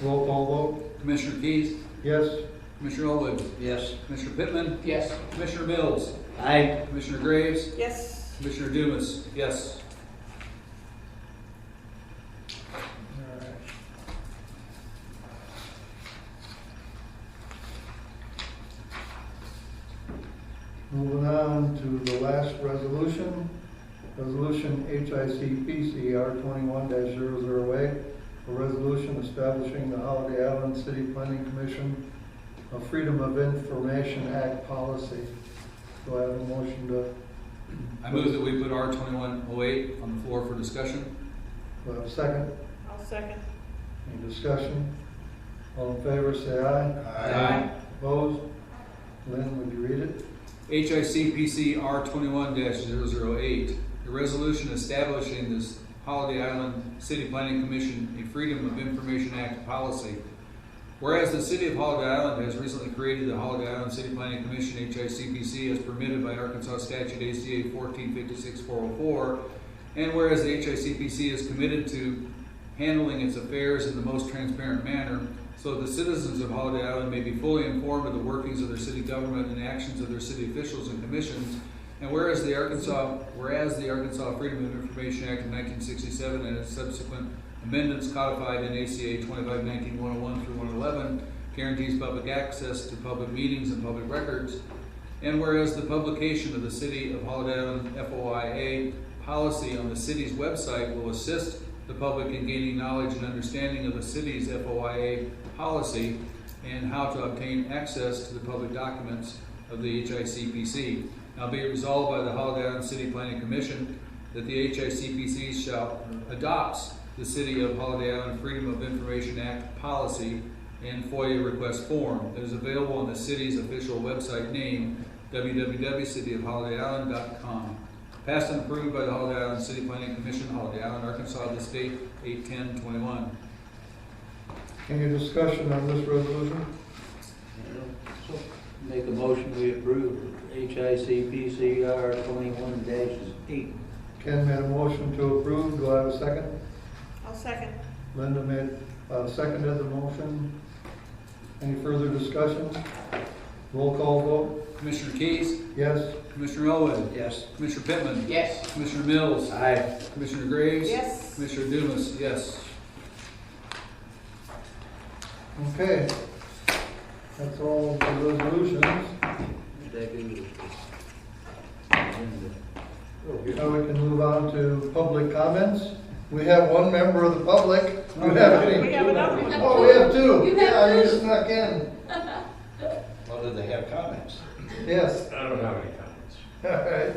Roll call vote. Commissioner Keys, Yes? Commissioner Elwood, Yes. Commissioner Pittman, Yes. Commissioner Mills, Aye. Commissioner Graves, Yes, Commissioner Dumas, yes. All right. Moving on to the last resolution, Resolution HICPC R21-008, a resolution establishing the Holiday Island City Planning Commission, a Freedom of Information Act policy. Do I have a motion to, I move that we put R2108 on the floor for discussion. do I have a second? I'll second. Any discussion? All in favor, say aye. Aye. Opposed? Lynn, would you read it? HICPC R21-008, a resolution establishing this Holiday Island City Planning Commission, a Freedom of Information Act policy. Whereas the City of Holiday Island has recently created the Holiday Island City Planning Commission, HICPC, as permitted by Arkansas Statute ACA 1456-404, and whereas the HICPC is committed to handling its affairs in the most transparent manner, so that the citizens of Holiday Island may be fully informed of the workings of their city government and actions of their city officials and commissions, And whereas the Arkansas Freedom of Information Act of 1967 and its subsequent amendments codified in ACA 2519-101 through 111 guarantees public access to public meetings and public records. And whereas the publication of the City of Holiday Island FOIA policy on the city's website will assist the public in gaining knowledge and understanding of the city's FOIA policy and how to obtain access to the public documents of the HICPC. Now be it resolved by the Holiday Island City Planning Commission that the HICPC shall adopt the City of Holiday Island Freedom of Information Act policy and FOIA request form that is available on the city's official website name, www.cityofholidayisland.com. Passed and approved by the Holiday Island City Planning Commission, Holiday Island, Arkansas, this date 8/10/21. Any discussion on this resolution? Make a motion, we approve HICPCR 21-8. Ken made a motion to approve. Do I have a second? I'll second. Linda seconded the motion. Any further discussion? Roll call vote. Commissioner Keys, Yes. Commissioner Elwood, Yes. Commissioner Pittman, Yes. Commissioner Mills, Aye. Commissioner Graves, Yes. Commissioner Dumas, yes. Okay. That's all the resolutions. Now we can move on to public comments. We have one member of the public. Do you have any? We have another one. Oh, we have two. Yeah, you snuck in. Well, do they have comments? Yes. I don't have any comments. All right.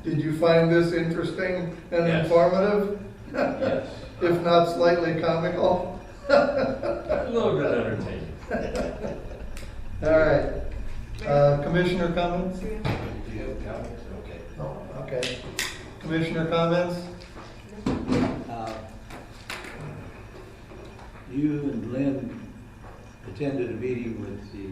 Did you find this interesting and Yes. informative? Yes. If not slightly comical? A little bit entertaining. All right. Commissioner comments? Do you have comments? Okay. Oh, okay. Commissioner comments? You and Lynn attended a meeting with the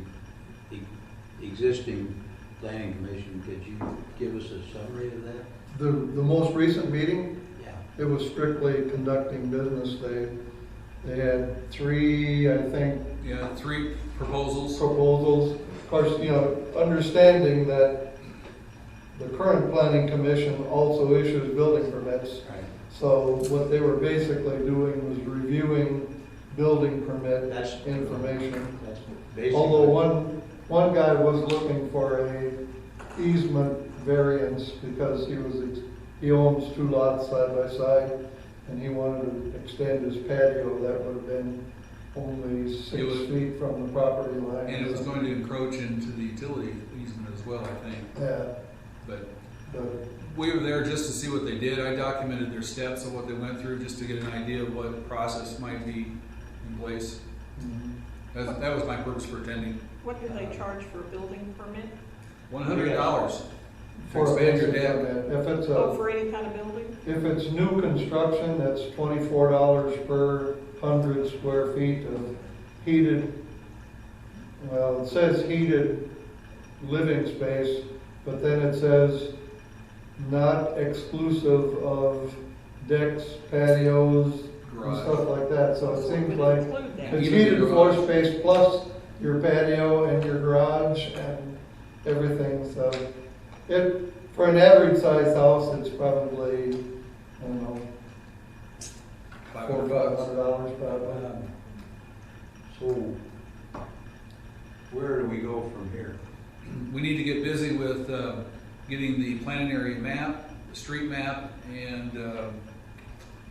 existing planning commission. Could you give us a summary of that? The most recent meeting, Yeah. it was strictly conducting business. They had three, I think, Yeah, 3 proposals. proposals. Of course, understanding that the current planning commission also issues building permits. Right. So what they were basically doing was reviewing building permit That's information. That's basically. Although one guy was looking for a easement variance because he owns 2 lots side by side, and he wanted to extend his patio. That would have been only 6 feet from the property line. And it was going to encroach into the utility easement as well, I think. Yeah, But but we were there just to see what they did. I documented their steps of what they went through just to get an idea of what process might be in place. That was my purpose for attending. What do they charge for a building permit? $100 for a expand your basic deck. permit. Oh, for any kind of building? If it's new construction, that's $24 per 100 square feet of heated, well, it says heated living space, but then it says not exclusive of decks, patios, and Garage. stuff like that. So it seems like Include that. it's Even your heated floor garage. space plus your patio and your garage and everything. So for an average sized house, it's probably, I don't know, $500. $400 probably. So, where do we go from here? We need to get busy with getting the planning area map, the street map, and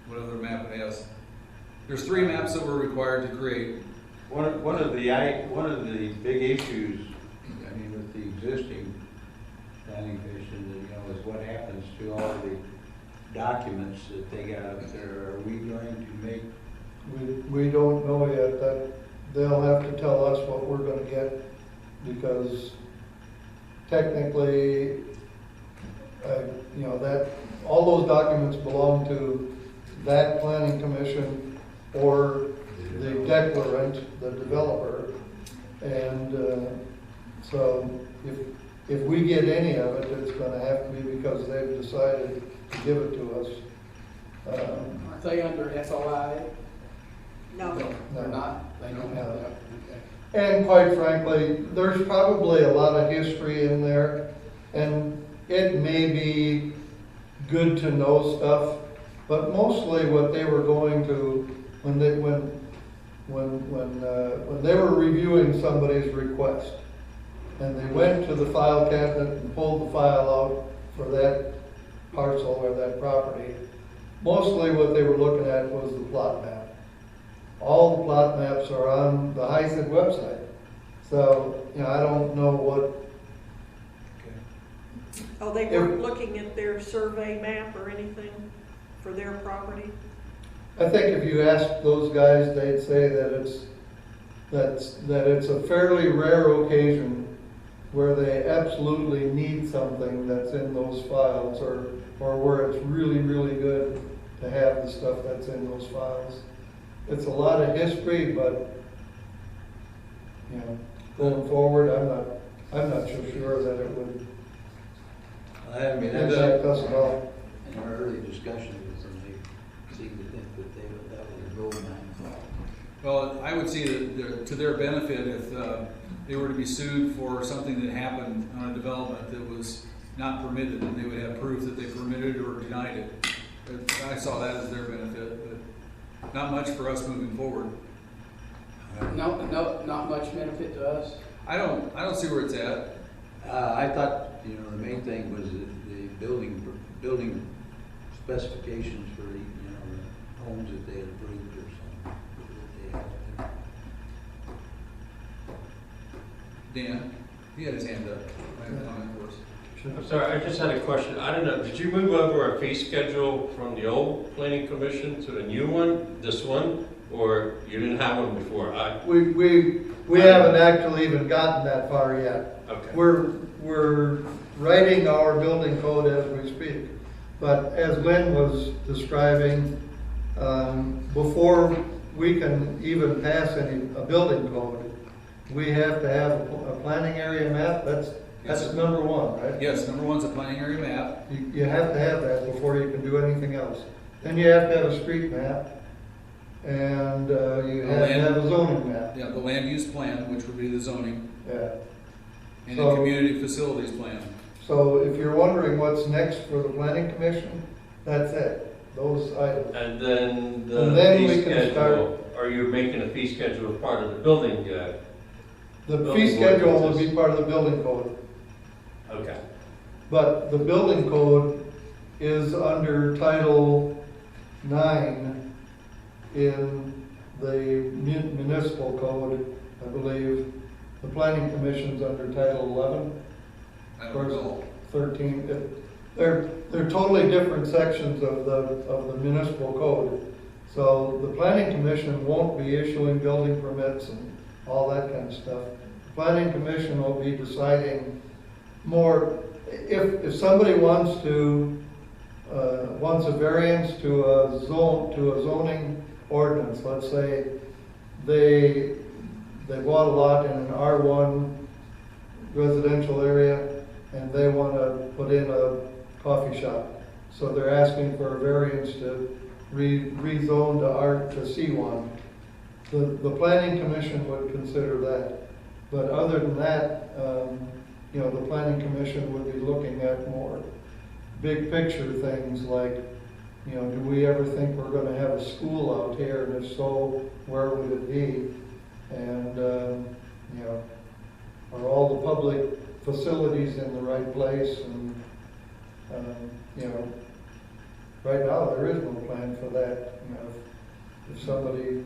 what other map it has. There's 3 maps that we're required to create. One of the big issues, I mean, with the existing planning commission, is what happens to all the documents that they got up there. Are we going to make? We don't know yet. That they'll have to tell us what we're gonna get, because technically, that, all those documents belong to that planning commission or the declarant, the developer. And so if we get any of it, it's gonna have to be because they've decided to give it to us. Aren't they under FOI? No. They're not? They don't have No. that? Okay. And quite frankly, there's probably a lot of history in there. And it may be good to know stuff, but mostly what they were going to, when they were reviewing somebody's request, and they went to the file cabinet and pulled the file out for that parcel or that property, mostly what they were looking at was the plot map. All the plot maps are on the HISID website. So, I don't know what. Oh, they weren't looking at their survey map or anything for their property? I think if you ask those guys, they'd say that it's a fairly rare occasion where they absolutely need something that's in those files, or where it's really, really good to have the stuff that's in those files. It's a lot of history, but, going forward, I'm not so sure that it would I mean, impact us at all. in our early discussions with them, they seemed to think that that was a gold mine. Well, I would see that to their benefit if they were to be sued for something that happened on a development that was not permitted, and they would have proof that they permitted or denied it. But I saw that as their benefit, but not much for us moving forward. No, not much benefit to us. I don't see where it's at. I thought, the main thing was the building specifications for the, the homes that they had approved or something. That they had. Dan, he had his hand up. I have a comment for us. I'm sorry, I just had a question. I don't know, did you move over a fee schedule from the old planning commission to the new one, this one? Or you didn't have one before? We haven't actually even gotten that far yet. Okay. We're writing our building code as we speak. But as Lynn was describing, before we can even pass a building code, we have to have a planning area map. That's number one, right? Yes, number one's a planning area map. You have to have that before you can do anything else. Then you have to have a street map, and you have to have a zoning map. Yeah, the land use plan, which would be the zoning, Yeah. and So- a community facilities plan. So if you're wondering what's next for the planning commission, that's it, those items. And then And the then fee we can schedule, are you making a fee schedule part of the building? The Building fee schedule will ordinances. be part of the building code, Okay. but the building code is under Title 9 in the municipal code, I believe. The planning commission's under Title 11. I don't recall. 13. They're totally different sections of the municipal code. So the planning commission won't be issuing building permits and all that kind of stuff. The planning commission will be deciding more, if somebody wants a variance to a zoning ordinance, let's say they bought a lot in an R1 residential area, and they want to put in a coffee shop. So they're asking for a variance to rezone to C1. The planning commission would consider that. But other than that, the planning commission would be looking at more big picture things like, do we ever think we're going to have a school out here? And if so, where would it be? And, are all the public facilities in the right place? And, right now there is no plan for that. If somebody,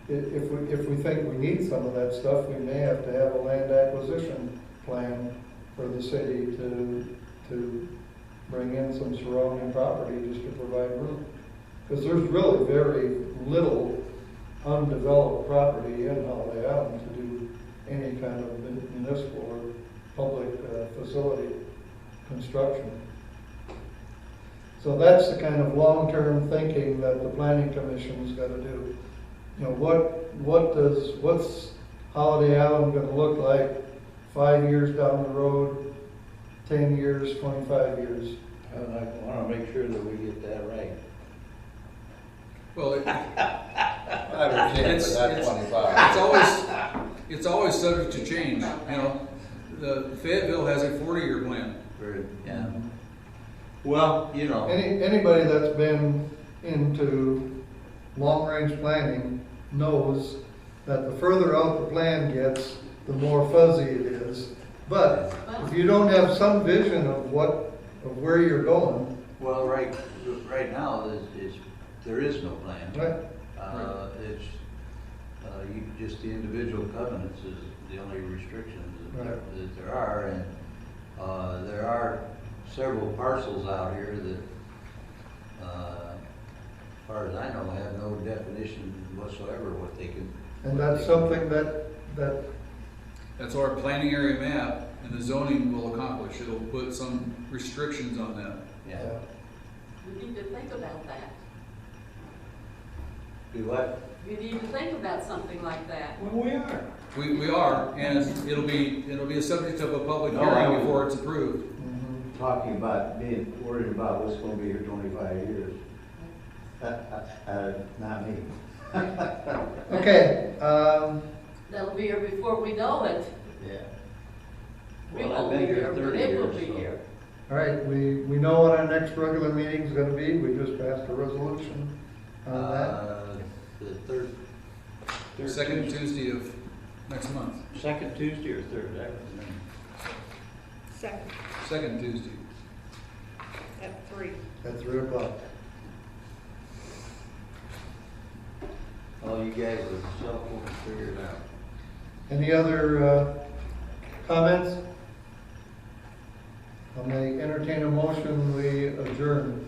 if we think we need some of that stuff, we may have to have a land acquisition plan for the city to bring in some surrounding property just to provide room. Because there's really very little undeveloped property in Holiday Island to do any kind of municipal or public facility construction. So that's the kind of long-term thinking that the planning commission's got to do. What's Holiday Island going to look like 5 years down the road, 10 years, 25 years? I want to make sure that we get that right. Well, I would think It's- that it's- 25. it's always subject to change, the Fayetteville has a 40-year plan. Yeah. Well, you know, Anybody that's been into long-range planning knows that the further out the plan gets, the more fuzzy it is. But if you don't have some vision of where you're going, well, right now, there is no plan. right? It's, just the individual covenants is the only restrictions that there are, and, there are several parcels out here that, as far as I know, have no definition whatsoever what they can. And that's something that That's our planning area map, and the zoning will accomplish. It'll put some restrictions on that. Yeah. We need to think about that. Do what? We need to think about something like that. Well, we are. We are, and it'll be a subject of a public No, I hearing would- before it's approved. Talking about being worried about what's gonna be here 25 years. Not me. okay, That'll be here before we know it. Yeah. We Well, I've won't been be here here, but 30 it will years, be so- here. all right, we know what our next regular meeting's gonna be. We just passed a resolution on that. The third Second Tuesday of next month. Second Tuesday or third, I don't remember. Second, Second Tuesday. at 3. At 3 o'clock. All you guys with cell phones figure it out. Any other comments? I may entertain a motion, we adjourn.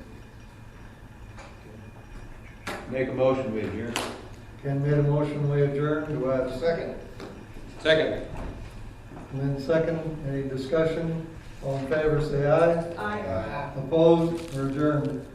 Make a motion, we adjourn. Ken made a motion, we adjourn. Do I have a second? Second. And then second, any discussion? All in favor, say aye. Aye. Opposed, we're adjourned.